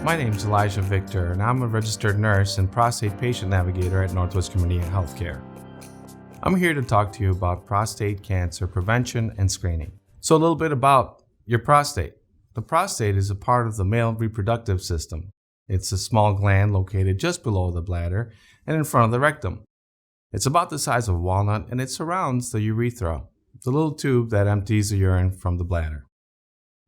My name is Elijah Victor, and I'm a registered nurse and prostate patient navigator at Northwest Community Healthcare. I'm here to talk to you about prostate cancer prevention and screening. So a little bit about your prostate. The prostate is a part of the male reproductive system. It's a small gland located just below the bladder and in front of the rectum. It's about the size of a walnut and it surrounds the urethra, the little tube that empties the urine from the bladder.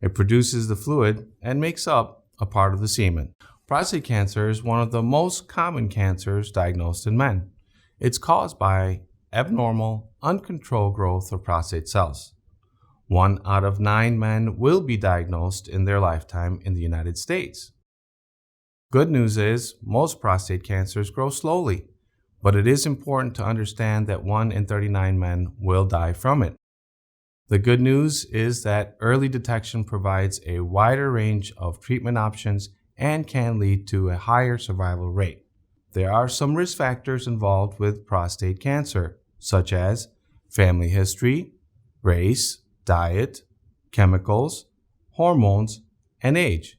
It produces the fluid and makes up a part of the semen. Prostate cancer is one of the most common cancers diagnosed in men. It's caused by abnormal, uncontrolled growth of prostate cells. 1 out of 9 men will be diagnosed in their lifetime in the United States. Good news is most prostate cancers grow slowly, but it is important to understand that 1 in 39 men will die from it. The good news is that early detection provides a wider range of treatment options and can lead to a higher survival rate. There are some risk factors involved with prostate cancer, such as family history, race, diet, chemicals, hormones, and age.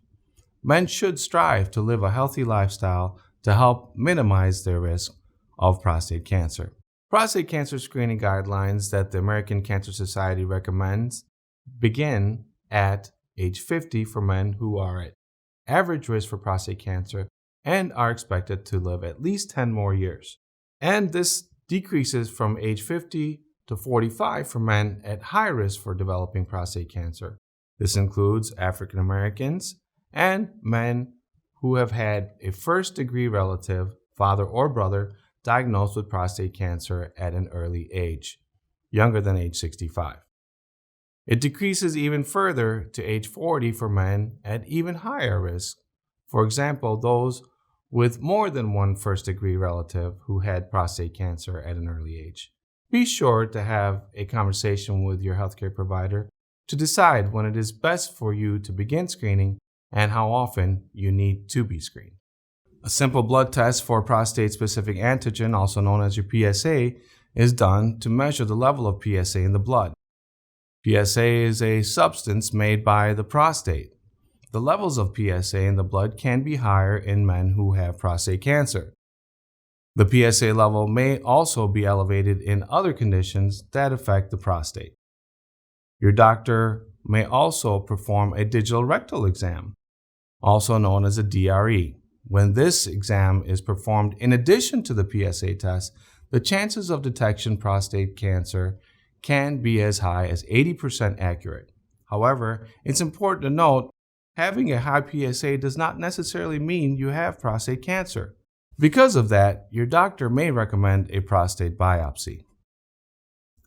Men should strive to live a healthy lifestyle to help minimize their risk of prostate cancer. Prostate cancer screening guidelines that the American Cancer Society recommends begin at age 50 for men who are at average risk for prostate cancer and are expected to live at least 10 more years. And this decreases from age 50 to 45 for men at high risk for developing prostate cancer. This includes African Americans and men who have had a first-degree relative, father or brother, diagnosed with prostate cancer at an early age, younger than age 65. It decreases even further to age 40 for men at even higher risk. For example, those with more than one first-degree relative who had prostate cancer at an early age. Be sure to have a conversation with your healthcare provider to decide when it is best for you to begin screening and how often you need to be screened. A simple blood test for prostate-specific antigen, also known as your PSA, is done to measure the level of PSA in the blood. PSA is a substance made by the prostate. The levels of PSA in the blood can be higher in men who have prostate cancer. The PSA level may also be elevated in other conditions that affect the prostate. Your doctor may also perform a digital rectal exam, also known as a DRE. When this exam is performed in addition to the PSA test, the chances of detection prostate cancer can be as high as 80% accurate. However, it's important to note, having a high PSA does not necessarily mean you have prostate cancer. Because of that, your doctor may recommend a prostate biopsy.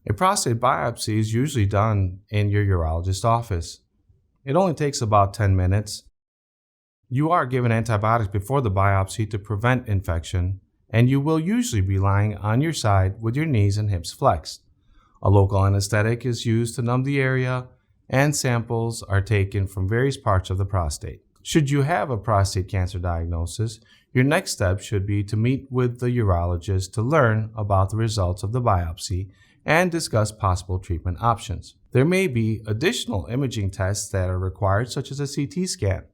A prostate biopsy is usually done in your urologist's office. It only takes about 10 minutes. You are given antibiotics before the biopsy to prevent infection, and you will usually be lying on your side with your knees and hips flexed. A local anesthetic is used to numb the area, and samples are taken from various parts of the prostate. Should you have a prostate cancer diagnosis, your next step should be to meet with the urologist to learn about the results of the biopsy and discuss possible treatment options. There may be additional imaging tests that are required, such as a CT scan,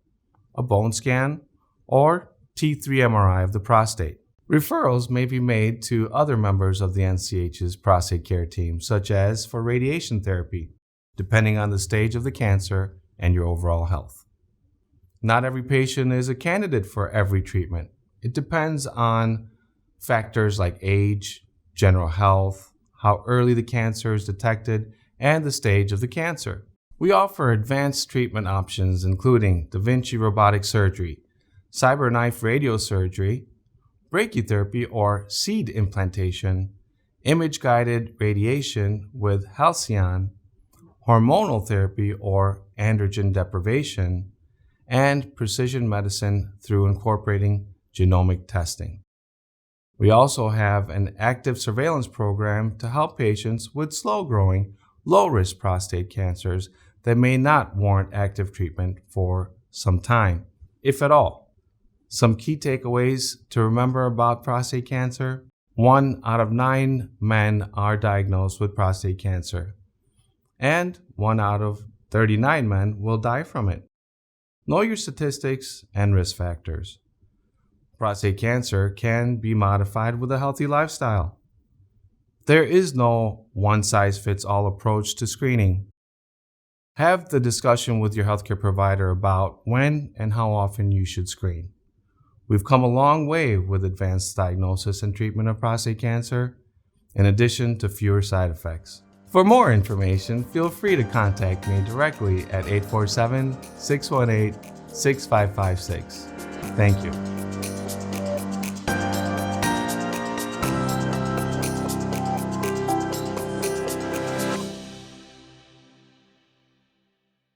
a bone scan, or T3 MRI of the prostate. Referrals may be made to other members of the NCH's prostate care team, such as for radiation therapy, depending on the stage of the cancer and your overall health. Not every patient is a candidate for every treatment. It depends on factors like age, general health, how early the cancer is detected, and the stage of the cancer. We offer advanced treatment options including Da Vinci robotic surgery, CyberKnife radiosurgery, brachytherapy or seed implantation, image-guided radiation with halcyon, hormonal therapy or androgen deprivation, and precision medicine through incorporating genomic testing. We also have an active surveillance program to help patients with slow-growing, low-risk prostate cancers that may not warrant active treatment for some time, if at all. Some key takeaways to remember about prostate cancer: 1 out of 9 men are diagnosed with prostate cancer, and 1 out of 39 men will die from it. Know your statistics and risk factors. Prostate cancer can be modified with a healthy lifestyle. There is no one-size-fits-all approach to screening. Have the discussion with your healthcare provider about when and how often you should screen. We've come a long way with advanced diagnosis and treatment of prostate cancer, in addition to fewer side effects. For more information, feel free to contact me directly at 847-618-6556. Thank you.